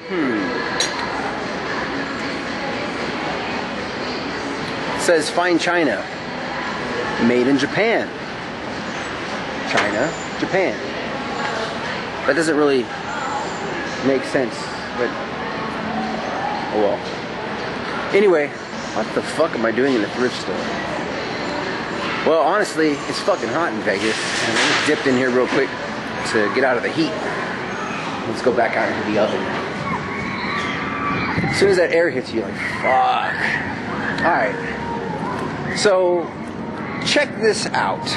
It says fine china, made in Japan. China, Japan. That doesn't really make sense, but oh well. Anyway, what the fuck am I doing in a thrift store? Well, honestly, it's fucking hot in Vegas, and I just dipped in here real quick to get out of the heat. Let's go back out into the oven. As soon as that air hits you, you're like, fuck. Alright. So, check this out.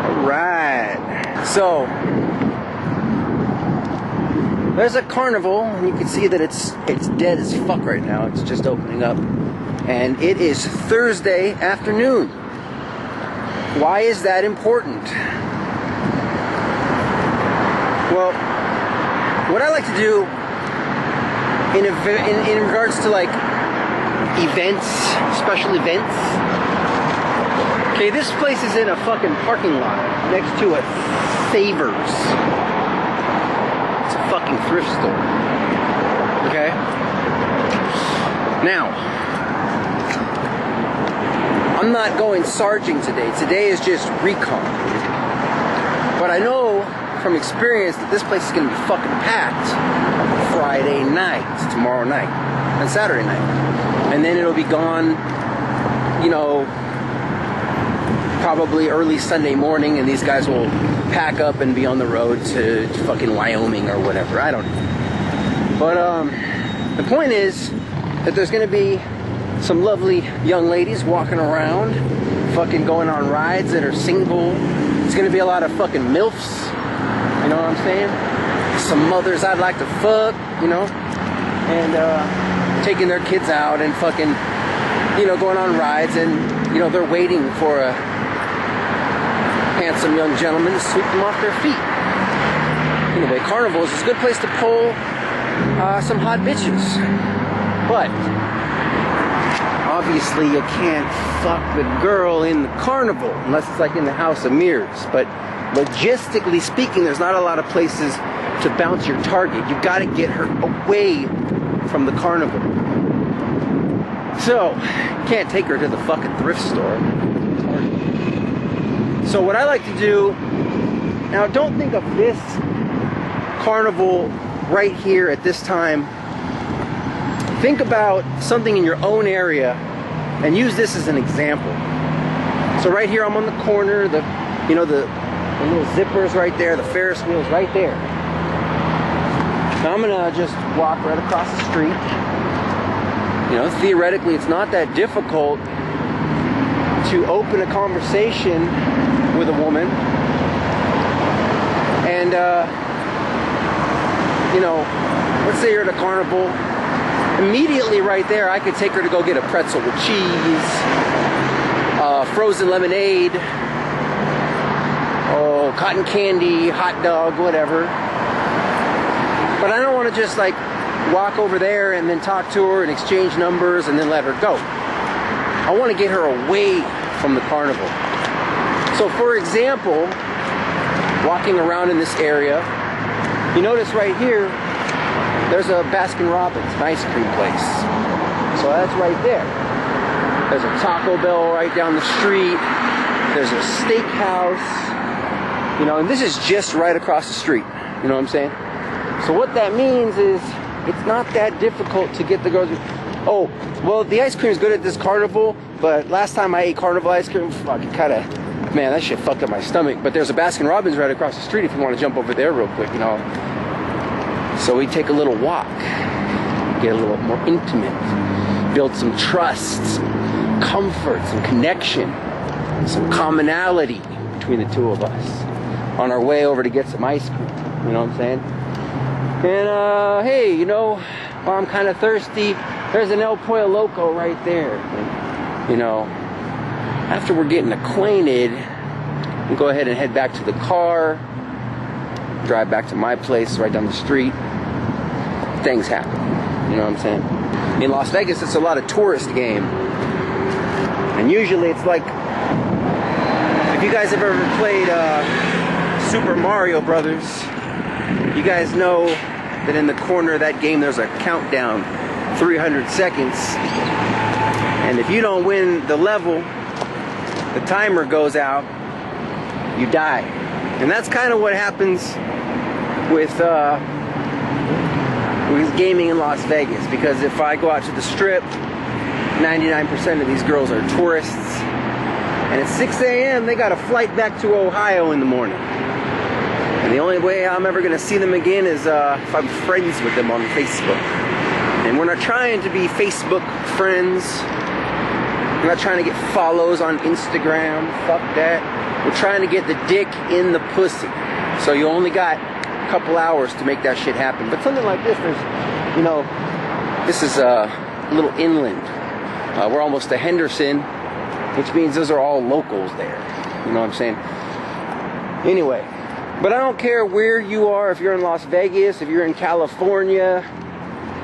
Alright. So, there's a Carnival, and you can see that it's dead as fuck right now. It's just opening up. And it is Thursday afternoon. Why is that important? Well, what I like to do in regards to like events, special events. Okay, this place is in a fucking parking lot next to a Savers. It's a fucking thrift store. Okay? Now, I'm not going sarging today. Today is just recon. But I know from experience that this place is going to be fucking packed Friday night, tomorrow night, and Saturday night. And then it'll be gone, you know, probably early Sunday morning, and these guys will pack up and be on the road to fucking Wyoming or whatever. I don't know. But the point is that there's going to be some lovely young ladies walking around, fucking going on rides that are single. It's going to be a lot of fucking MILFs. You know what I'm saying? Some mothers I'd like to fuck, you know, and taking their kids out and fucking, you know, going on rides, and, you know, they're waiting for a handsome young gentleman to sweep them off their feet. Anyway, Carnival is a good place to pull some hot bitches. But obviously you can't fuck the girl in the Carnival unless it's like in the House of Mirrors. But logistically speaking, there's not a lot of places to bounce your target. You've got to get her away from the Carnival. So, can't take her to the fucking thrift store. So what I like to do, now don't think of this Carnival right here at this time. Think about something in your own area and use this as an example. So right here I'm on the corner, the little zippers right there, the Ferris wheel's right there. Now I'm gonna just walk right across the street. You know, theoretically it's not that difficult to open a conversation with a woman. And you know, let's say you're at a Carnival. Immediately right there, I could take her to go get a pretzel with cheese, frozen lemonade, oh, cotton candy, hot dog, whatever. But I don't want to just like walk over there and then talk to her and exchange numbers and then let her go. I want to get her away from the Carnival. So for example, walking around in this area, you notice right here, there's a Baskin-Robbins, an ice cream place. So that's right there. There's a Taco Bell right down the street. There's a steakhouse. You know, and this is just right across the street. You know what I'm saying? So what that means is it's not that difficult to get the girls. Oh, well, the ice cream is good at this Carnival, but last time I ate Carnival ice cream, fuck, it kind of, man, that shit fucked up my stomach. But there's a Baskin-Robbins right across the street if you want to jump over there real quick, you know. So we take a little walk, get a little more intimate, build some trust, some comfort, some connection, some commonality between the two of us on our way over to get some ice cream, you know what I'm saying? And hey, you know, while I'm kind of thirsty, there's an El Pollo Loco right there. And, you know, after we're getting acquainted, we'll go ahead and head back to the car, drive back to my place right down the street. Things happen, you know what I'm saying? In Las Vegas, it's a lot of tourist game. And usually it's like, if you guys have ever played Super Mario Brothers, you guys know that in the corner of that game there's a countdown, 300 seconds. And if you don't win the level, the timer goes out, you die. And that's kind of what happens with gaming in Las Vegas. Because if I go out to the Strip, 99% of these girls are tourists. And at 6 a.m. they got a flight back to Ohio in the morning. And the only way I'm ever going to see them again is if I'm friends with them on Facebook. And we're not trying to be Facebook friends. We're not trying to get follows on Instagram. Fuck that. We're trying to get the dick in the pussy. So you only got a couple hours to make that shit happen. But something like this, there's, you know, this is a little inland. We're almost to Henderson, which means those are all locals there. You know what I'm saying? Anyway. But I don't care where you are, if you're in Las Vegas, if you're in California,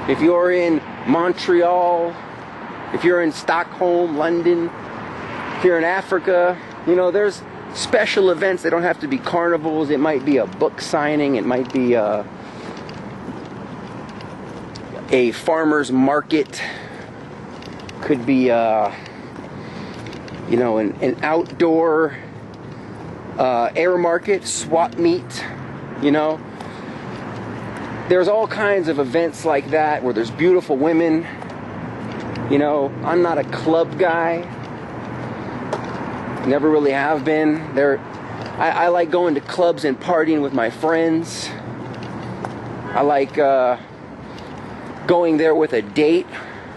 if you're in Montreal, if you're in Stockholm, London, if you're in Africa, you know, there's special events. They don't have to be carnivals. It might be a book signing. It might be a farmer's market. Could be, you know, an outdoor air market, swap meet, you know. There's all kinds of events like that where there's beautiful women. You know, I'm not a club guy. Never really have been. I like going to clubs and partying with my friends. I like going there with a date.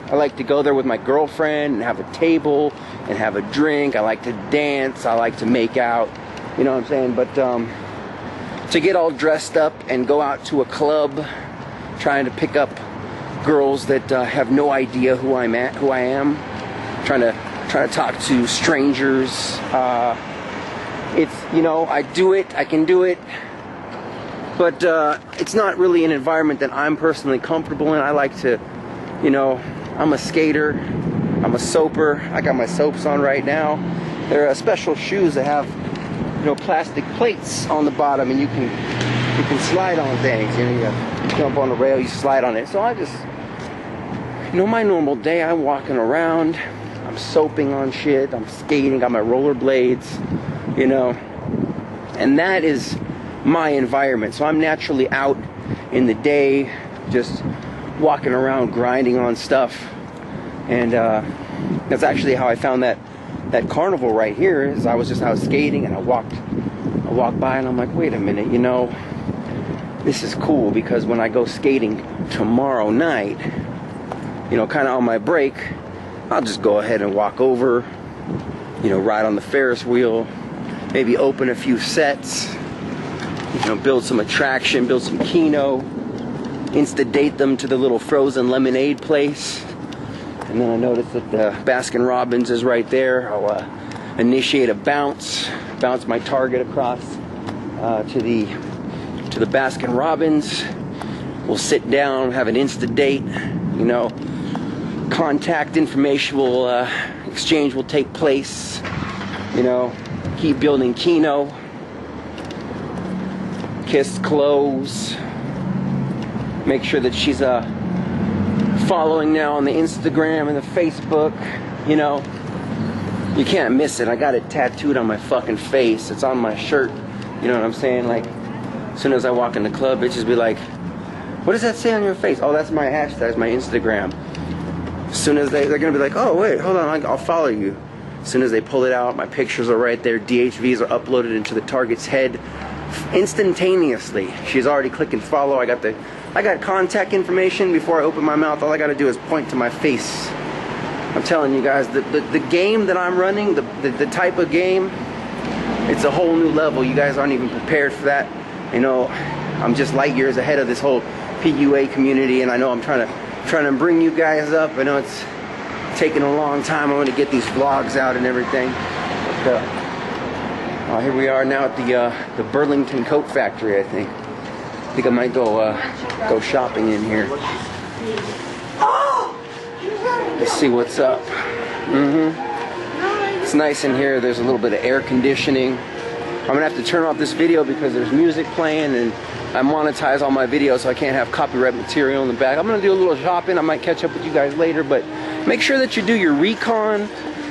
I like to go there with my girlfriend and have a table and have a drink. I like to dance. I like to make out. You know what I'm saying? But to get all dressed up and go out to a club trying to pick up girls that have no idea who I am, trying to talk to strangers, it's, you know, I do it, I can do it, but it's not really an environment that I'm personally comfortable in. I like to, you know, I'm a skater, I'm a soaper. I got my soaps on right now. There are special shoes that have, you know, plastic plates on the bottom, and you can slide on things. You know, you jump on the rail, you slide on it. So I just, you know, my normal day, I'm walking around, I'm soaping on shit, I'm skating, got my rollerblades, you know, and that is my environment. So I'm naturally out in the day, just walking around, grinding on stuff, and that's actually how I found that carnival right here. Is I was just out skating, and I walked by, and I'm like, wait a minute, you know, this is cool, because when I go skating tomorrow night, you know, kind of on my break, I'll just go ahead and walk over, you know, ride on the Ferris wheel, maybe open a few sets, you know, build some attraction, build some keno, insta-date them to the little frozen lemonade place. And then I noticed that the Baskin Robbins is right there. I'll initiate a bounce my target across to the Baskin Robbins. We'll sit down, have an insta-date, you know, contact information will exchange will take place, you know, keep building keno, kiss, close, make sure that she's following now on the Instagram and the Facebook, you know. You can't miss it. I got it tattooed on my fucking face. It's on my shirt. You know what I'm saying? Like, as soon as I walk in the club, bitches be like, what does that say on your face? Oh, that's my hashtag, it's my Instagram. As soon as they're gonna be like, oh wait, hold on, I'll follow you. As soon as they pull it out, my pictures are right there. DHVs are uploaded into the target's head instantaneously. She's already clicking follow. I got contact information before I open my mouth. All I gotta do is point to my face. I'm telling you guys, the game that I'm running, the type of game, it's a whole new level. You guys aren't even prepared for that. You know, I'm just light years ahead of this whole PUA community, and I know I'm trying to bring you guys up. I know it's taking a long time. I want to get these vlogs out and everything. But, here we are now at the Burlington Coat Factory. I think I might go shopping in here. Let's see what's up. It's nice in here. There's a little bit of air conditioning. I'm gonna have to turn off this video because there's music playing, and I monetize all my videos, so I can't have copyright material in the back. I'm gonna do a little shopping. I might catch up with you guys later, but make sure that you do your recon.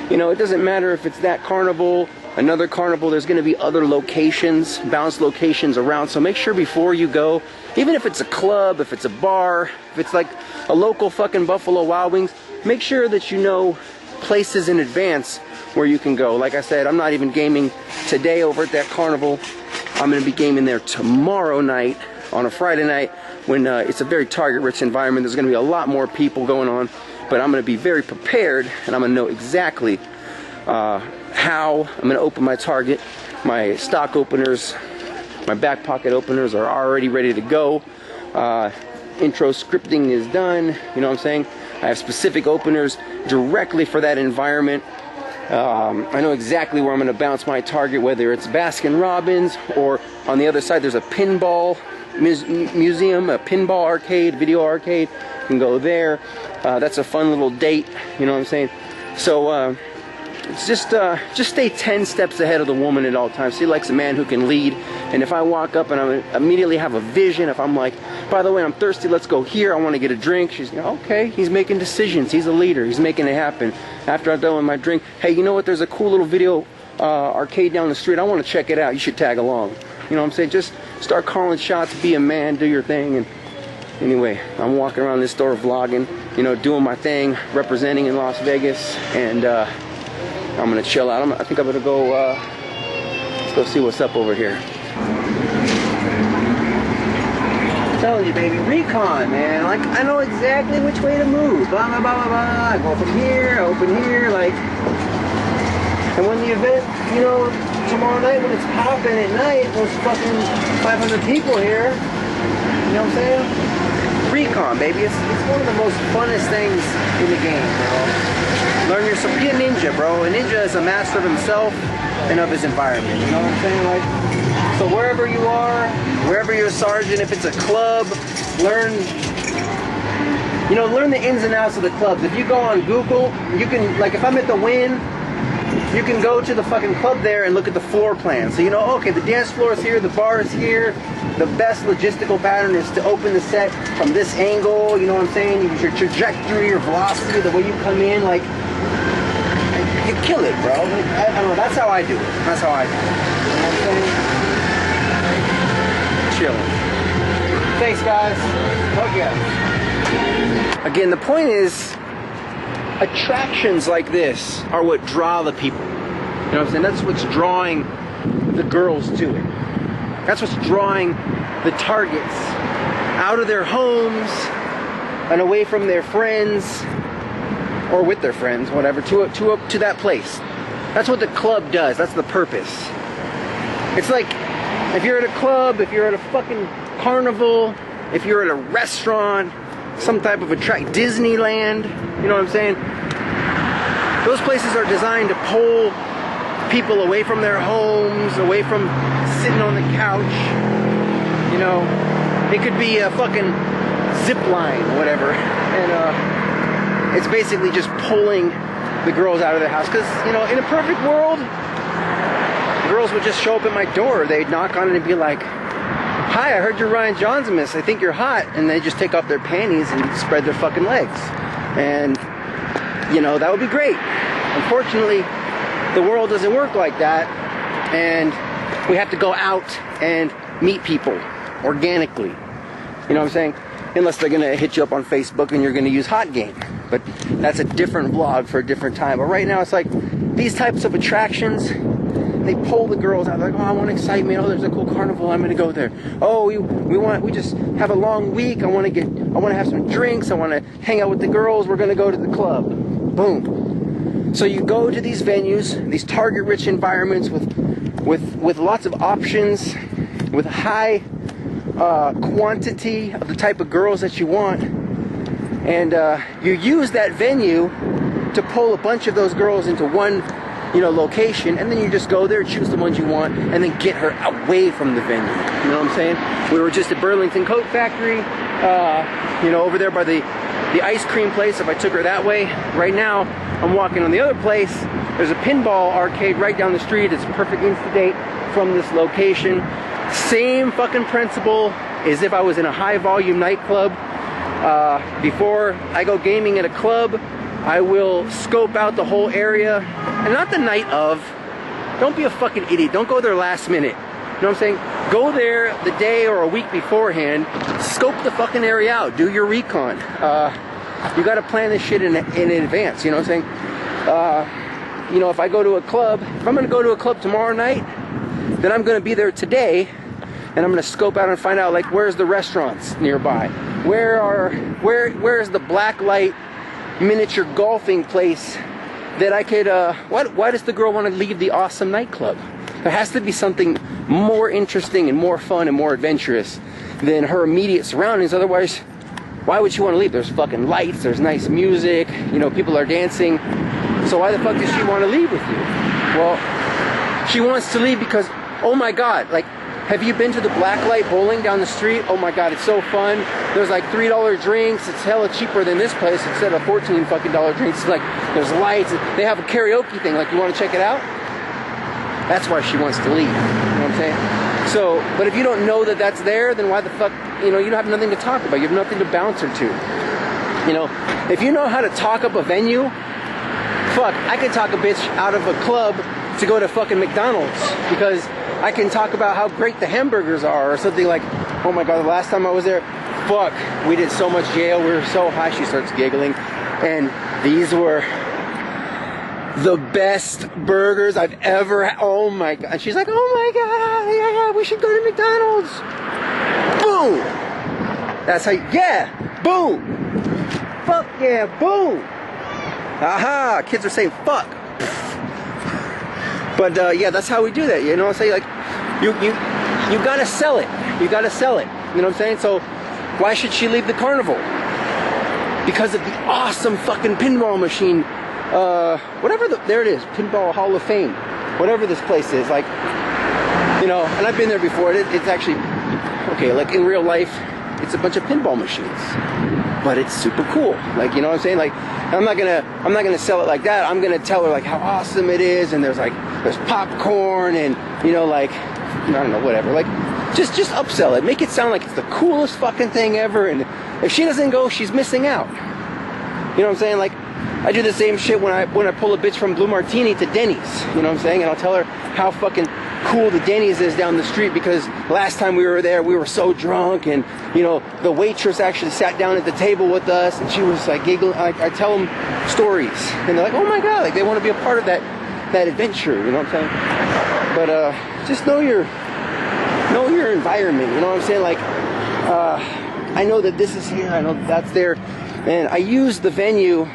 You know, it doesn't matter if it's that carnival, another carnival, there's gonna be other locations, bounce locations around. So make sure before you go, even if it's a club, if it's a bar, if it's like a local fucking Buffalo Wild Wings, make sure that you know places in advance where you can go. Like I said, I'm not even gaming today over at that carnival. I'm going to be gaming there tomorrow night on a Friday night when it's a very target-rich environment. There's going to be a lot more people going on, but I'm going to be very prepared, and I'm going to know exactly how I'm going to open my target. My stock openers, my back pocket openers are already ready to go. Intro scripting is done, you know what I'm saying? I have specific openers directly for that environment. I know exactly where I'm going to bounce my target, whether it's Baskin Robbins or on the other side there's a pinball museum, a pinball arcade, video arcade. You can go there. That's a fun little date, you know what I'm saying? So it's just stay 10 steps ahead of the woman at all times. She likes a man who can lead. And if I walk up and I immediately have a vision, if I'm like, by the way, I'm thirsty, let's go here, I want to get a drink, she's okay, he's making decisions, he's a leader, he's making it happen. After I'm done with my drink, hey, you know what, there's a cool little video arcade down the street, I want to check it out, you should tag along. You know what I'm saying? Just start calling shots, be a man, do your thing. And anyway, I'm walking around this store vlogging, you know, doing my thing, representing in Las Vegas, and I'm gonna chill out. I think I'm gonna go, let's go see what's up over here. I'm telling you, baby, recon, man. Like, I know exactly which way to move. Blah, blah, blah, blah, blah. I go from here, open here, like. And when the event, you know, tomorrow night, when it's popping at night, there's fucking 500 people here. You know what I'm saying? Recon, baby. It's one of the most funnest things in the game, bro. Learn yourself. Be a ninja, bro. A ninja is a master of himself and of his environment. You know what I'm saying? Like, so wherever you are, wherever you're a sergeant, if it's a club, learn the ins and outs of the clubs. If you go on Google, you can, like, if I'm at the Wynn, you can go to the fucking club there and look at the floor plan. So you know, okay, the dance floor is here, the bar is here. The best logistical pattern is to open the set from this angle. You know what I'm saying? Your trajectory, your velocity, the way you come in, like, you kill it, bro. Like, I don't know. That's how I do it. That's how I do it. You know what I'm saying? Chilling. Thanks, guys. Hook ya. Again, the point is, attractions like this are what draw the people. You know what I'm saying? That's what's drawing the girls to it. That's what's drawing the targets out of their homes and away from their friends, or with their friends, whatever, to that place. That's what the club does. That's the purpose. It's like, if you're at a club, if you're at a fucking carnival, if you're at a restaurant, some type of Disneyland, you know what I'm saying? Those places are designed to pull people away from their homes, away from sitting on the couch. You know, it could be a fucking zip line, whatever. And it's basically just pulling the girls out of their house. Because, you know, in a perfect world, girls would just show up at my door. They'd knock on it and be like, hi, I heard you're Ryan JAUNZEMIS. I think you're hot. And they just take off their panties and spread their fucking legs. And, you know, that would be great. Unfortunately, the world doesn't work like that. And we have to go out and meet people organically. You know what I'm saying? Unless they're going to hit you up on Facebook and you're going to use Hot Game. But that's a different vlog for a different time. But right now, it's like these types of attractions, they pull the girls out. Like, oh, I want excitement. Oh, there's a cool carnival. I'm going to go there. Oh, we just have a long week. I want to have some drinks. I want to hang out with the girls. We're going to go to the club. Boom. So you go to these venues, these target-rich environments with lots of options, with high quantity of the type of girls that you want, and you use that venue to pull a bunch of those girls into one, you know, location, and then you just go there, choose the ones you want, and then get her away from the venue. You know what I'm saying? We were just at Burlington Coat Factory, you know, over there by the ice cream place. If I took her that way, right now I'm walking on the other place. There's a pinball arcade right down the street. It's a perfect Insta-date from this location. Same fucking principle, as if I was in a high volume nightclub. Before I go gaming at a club, I will scope out the whole area, and not the night of. Don't be a fucking idiot. Don't go there last minute. You know what I'm saying? Go there the day or a week beforehand. Scope the fucking area out. Do your recon. You got to plan this shit in advance. You know what I'm saying? You know, if I go to a club, if I'm going to go to a club tomorrow night, then I'm going to be there today, and I'm going to scope out and find out, like, where's the restaurants nearby? Where's the black light miniature golfing place that I could, why does the girl want to leave the awesome nightclub? There has to be something more interesting and more fun and more adventurous than her immediate surroundings. Otherwise, why would she want to leave? There's fucking lights, there's nice music, you know, people are dancing. So why the fuck does she want to leave with you? Well, she wants to leave because, oh my God, like, have you been to the blacklight bowling down the street? Oh my God, it's so fun. There's like $3 drinks. It's hella cheaper than this place instead of $14 fucking drinks. It's like, there's lights. They have a karaoke thing. Like, you want to check it out? That's why she wants to leave. You know what I'm saying? So, but if you don't know that that's there, then why the fuck, you know, you don't have nothing to talk about. You have nothing to bounce her to. You know, if you know how to talk up a venue, fuck, I could talk a bitch out of a club to go to fucking McDonald's because I can talk about how great the hamburgers are or something like, oh my God, the last time I was there, fuck, we did so much jail, we were so high. She starts giggling, and these were the best burgers I've ever had. Oh my God. And she's like, oh my God, yeah, we should go to McDonald's. Boom. That's how, yeah, boom. Fuck yeah, boom. Aha, kids are saying fuck. But yeah, that's how we do that. You know what I'm saying? Like, you gotta sell it. You gotta sell it. You know what I'm saying? So why should she leave the Carnival? Because of the awesome fucking pinball machine. Whatever there it is, Pinball Hall of Fame. Whatever this place is, like, you know. And I've been there before. It's actually okay. Like in real life, it's a bunch of pinball machines, but it's super cool. Like, you know what I'm saying? Like, I'm not gonna sell it like that. I'm gonna tell her like how awesome it is, and there's popcorn, and you know, like, I don't know, whatever. Like, just upsell it. Make it sound like it's the coolest fucking thing ever. And if she doesn't go, she's missing out. You know what I'm saying? Like, I do the same shit when I pull a bitch from Blue Martini to Denny's. You know what I'm saying? And I'll tell her how fucking cool the Denny's is down the street because last time we were there, we were so drunk, and you know, the waitress actually sat down at the table with us, and she was like giggling. I tell them stories, and they're like, oh my God, like they want to be a part of that adventure. You know what I'm saying? But just know your environment. You know what I'm saying? Like, I know that this is here, I know that that's there, and I use the venue.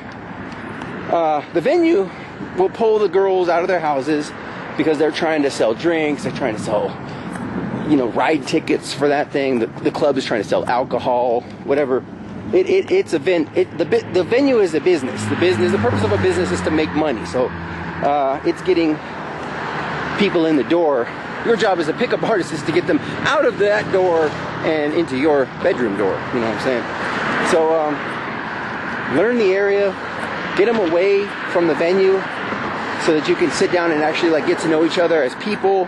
The venue will pull the girls out of their houses because they're trying to sell drinks, they're trying to sell, you know, ride tickets for that thing. The club is trying to sell alcohol, whatever. It's a the venue is a business. The purpose of a business is to make money. So it's getting people in the door. Your job as a pickup artist is to get them out of that door and into your bedroom door. You know what I'm saying? So learn the area, get them away from the venue, so that you can sit down and actually like get to know each other as people.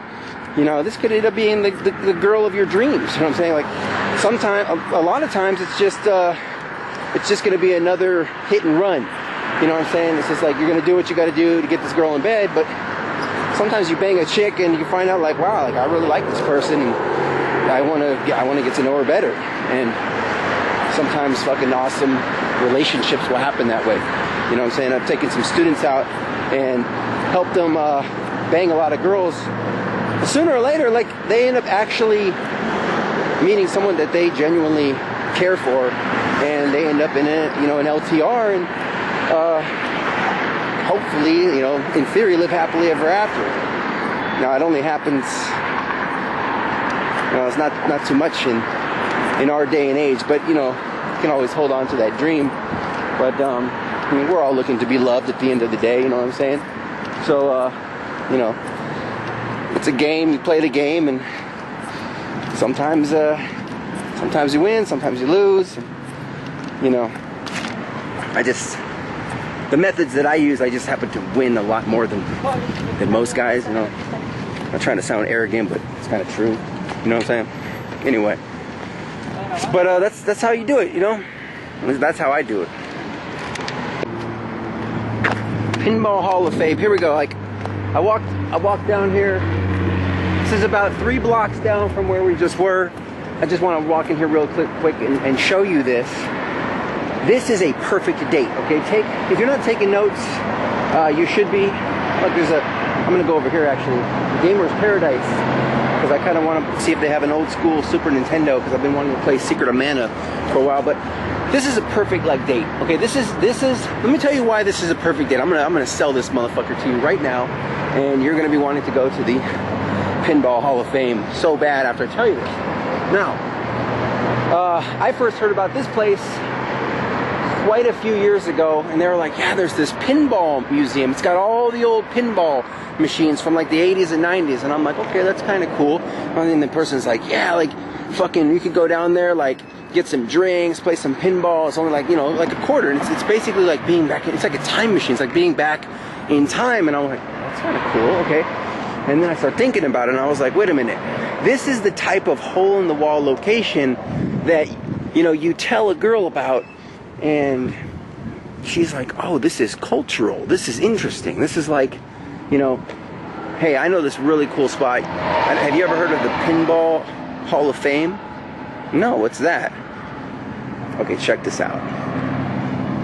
You know, this could end up being the girl of your dreams. You know what I'm saying? Like, a lot of times it's just going to be another hit and run. You know what I'm saying? It's just like you're going to do what you got to do to get this girl in bed, but sometimes you bang a chick and you find out like, wow, like I really like this person, and I want to get to know her better. And sometimes fucking awesome relationships will happen that way. You know what I'm saying? I've taken some students out and helped them bang a lot of girls. Sooner or later, like, they end up actually meeting someone that they genuinely care for, and they end up in an LTR, and hopefully, you know, in theory, live happily ever after. Now, it only happens, you know, it's not too much in our day and age, but you know, you can always hold on to that dream. But I mean, we're all looking to be loved at the end of the day, you know what I'm saying? So, you know, it's a game, you play the game, and sometimes you win, sometimes you lose, and, you know, the methods that I use, I just happen to win a lot more than most guys, you know. I'm not trying to sound arrogant, but it's kind of true, you know what I'm saying? Anyway, But that's how you do it, you know. That's how I do it. Pinball Hall of Fame. Here we go. Like, I walked down here. This is about 3 blocks down from where we just were. I just want to walk in here real quick and show you this. This is a perfect date, okay? If you're not taking notes, you should be. Look, I'm gonna go over here actually. Gamer's Paradise, because I kind of want to see if they have an old school Super Nintendo, because I've been wanting to play Secret of Mana for a while. But this is a perfect like date, okay? This is. Let me tell you why this is a perfect date. I'm gonna sell this motherfucker to you right now, and you're gonna be wanting to go to the Pinball Hall of Fame so bad after I tell you this. Now, I first heard about this place quite a few years ago, and they were like, yeah, there's this pinball museum. It's got all the old pinball machines from like the 80s and 90s. And I'm like, okay, that's kind of cool. And then the person's like, yeah, like fucking, you could go down there, like get some drinks, play some pinball. It's only like, you know, like a quarter. And it's basically like being back, it's like a time machine. It's like being back in time. And I'm like, that's kind of cool, okay. And then I started thinking about it, and I was like, wait a minute. This is the type of hole-in-the-wall location that, you know, you tell a girl about, and she's like, oh, this is cultural. This is interesting. This is like, you know, hey, I know this really cool spot. Have you ever heard of the Pinball Hall of Fame? No, what's that? Okay, check this out.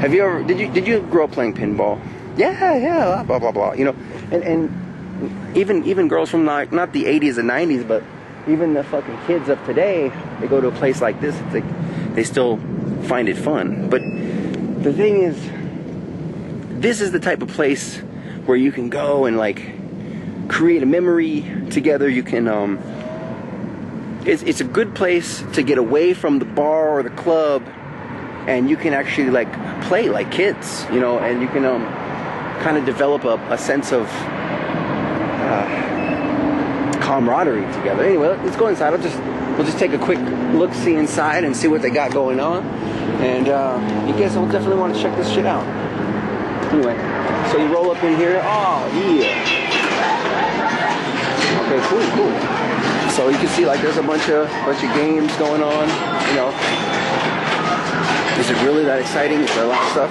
Have you ever, did you grow up playing pinball? Yeah, blah, blah, blah. You know, and even girls from like, not the 80s and 90s, but even the fucking kids of today, they go to a place like this, it's like, they still find it fun. But the thing is, this is the type of place where you can go and like create a memory together. You can it's a good place to get away from the bar or the club, and you can actually like play like kids, you know, and you can kind of develop a sense of camaraderie together. Anyway, let's go inside. We'll just take a quick look-see inside and see what they got going on. And you guys will definitely want to check this shit out. Anyway, so you roll up in here. Oh, yeah. Okay, cool. So you can see like there's a bunch of games going on. You know, is it really that exciting? Is there a lot of stuff?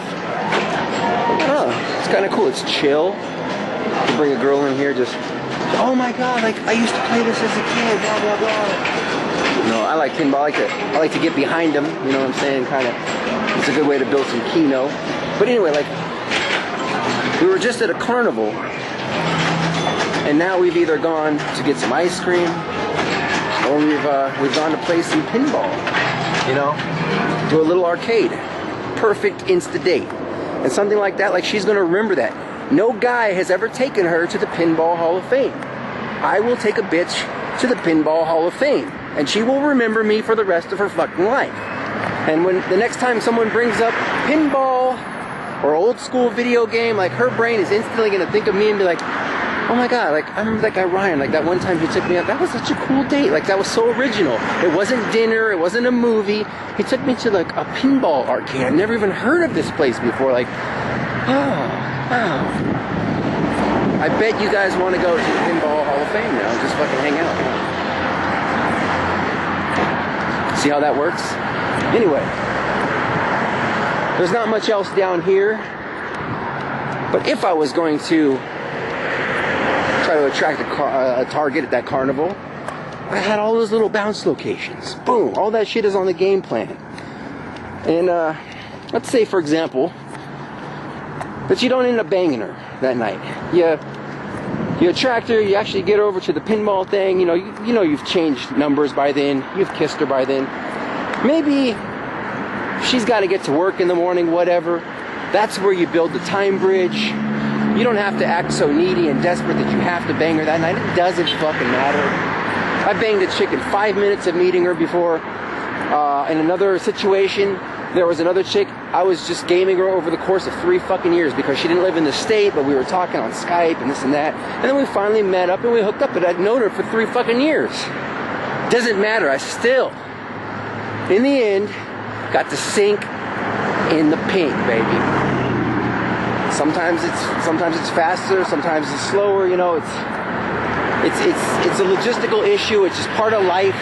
Oh, it's kind of cool. It's chill. You bring a girl in here, just, oh my god, like I used to play this as a kid, blah blah blah. No, I like pinball. I like to get behind them. You know what I'm saying? Kind of, it's a good way to build some keno. But anyway, like we were just at a carnival, and now we've either gone to get some ice cream, or we've gone to play some pinball. You know, do a little arcade. Perfect Insta-date, and something like that. Like she's gonna remember that. No guy has ever taken her to the Pinball Hall of Fame. I will take a bitch to the Pinball Hall of Fame, and she will remember me for the rest of her fucking life. And when the next time someone brings up pinball or old school video game, like her brain is instantly gonna think of me and be like, oh my god, like I remember that guy Ryan, like that one time he took me out, that was such a cool date, like that was so original. It wasn't dinner, it wasn't a movie, he took me to like a pinball arcade. I've never even heard of this place before. Like, oh. Wow. I bet you guys want to go to the Pinball Hall of Fame now and just fucking hang out. See how that works? Anyway, there's not much else down here. But if I was going to try to attract a target at that carnival, I had all those little bounce locations. Boom, all that shit is on the game plan. And let's say, for example, that you don't end up banging her that night. You attract her, you actually get her over to the pinball thing, you know you've changed numbers by then, you've kissed her by then. Maybe she's got to get to work in the morning, whatever. That's where you build the time bridge. You don't have to act so needy and desperate that you have to bang her that night. It doesn't fucking matter. I banged a chick in 5 minutes of meeting her before. In another situation, there was another chick, I was just gaming her over the course of 3 fucking years because she didn't live in the state, but we were talking on Skype and this and that. And then we finally met up and we hooked up, but I'd known her for 3 fucking years. Doesn't matter, I still, in the end, got to sink in the pink, baby. Sometimes it's faster, sometimes it's slower, you know, it's a logistical issue, it's just part of life.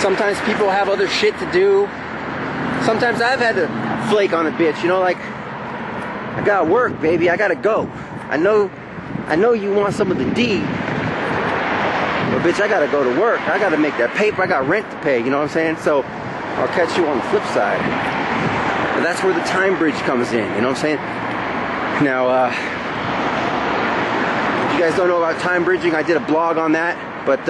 Sometimes people have other shit to do. Sometimes I've had to flake on a bitch, you know, like, I gotta work, baby, I gotta go. I know you want some of the D, but bitch, I gotta go to work. I gotta make that paper, I got rent to pay, you know what I'm saying? So, I'll catch you on the flip side. And that's where the time bridge comes in, you know what I'm saying? Now, if you guys don't know about time bridging, I did a blog on that, but,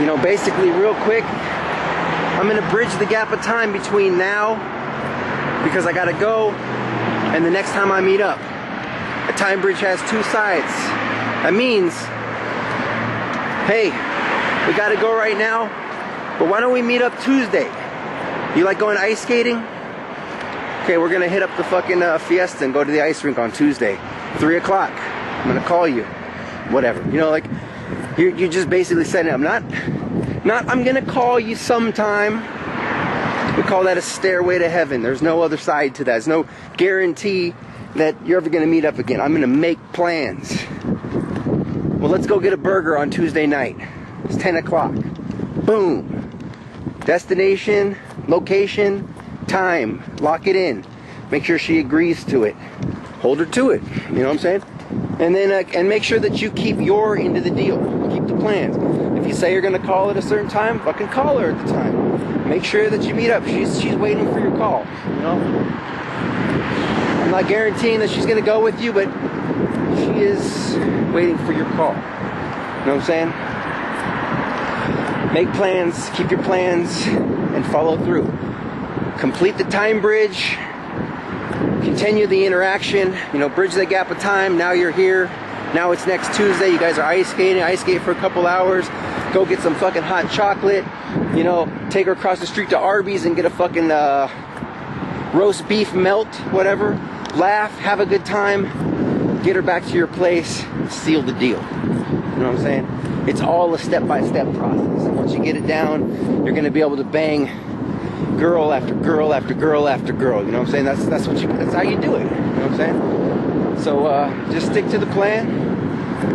you know, basically, real quick, I'm gonna bridge the gap of time between now, because I gotta go, and the next time I meet up. A time bridge has two sides. That means, hey, we gotta go right now, but why don't we meet up Tuesday? You like going ice skating? Okay, we're gonna hit up the fucking Fiesta and go to the ice rink on Tuesday, 3 o'clock. I'm gonna call you, whatever. You know, like, you're just basically setting up. Not I'm gonna call you sometime. We call that a stairway to heaven. There's no other side to that. There's no guarantee that you're ever gonna meet up again. I'm gonna make plans. Well, let's go get a burger on Tuesday night. It's 10 o'clock. Boom. Destination, location, time. Lock it in. Make sure she agrees to it. Hold her to it. You know what I'm saying? And then and make sure that you keep your end of the deal. Keep the plans. If you say you're gonna call at a certain time, fucking call her at the time. Make sure that you meet up. She's waiting for your call. You know? I'm not guaranteeing that she's gonna go with you, but she is waiting for your call. You know what I'm saying? Make plans, keep your plans, and follow through. Complete the time bridge. Continue the interaction, you know, bridge the gap of time. Now you're here. Now it's next Tuesday. You guys are ice skating. Ice skate for a couple hours. Go get some fucking hot chocolate. You know, take her across the street to Arby's and get a fucking roast beef melt, whatever. Laugh, have a good time. Get her back to your place. Seal the deal. You know what I'm saying? It's all a step-by-step process. And once you get it down, you're going to be able to bang girl after girl after girl after girl. You know what I'm saying? That's how you do it. You know what I'm saying? So just stick to the plan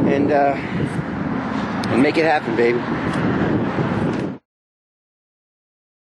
and make it happen, baby.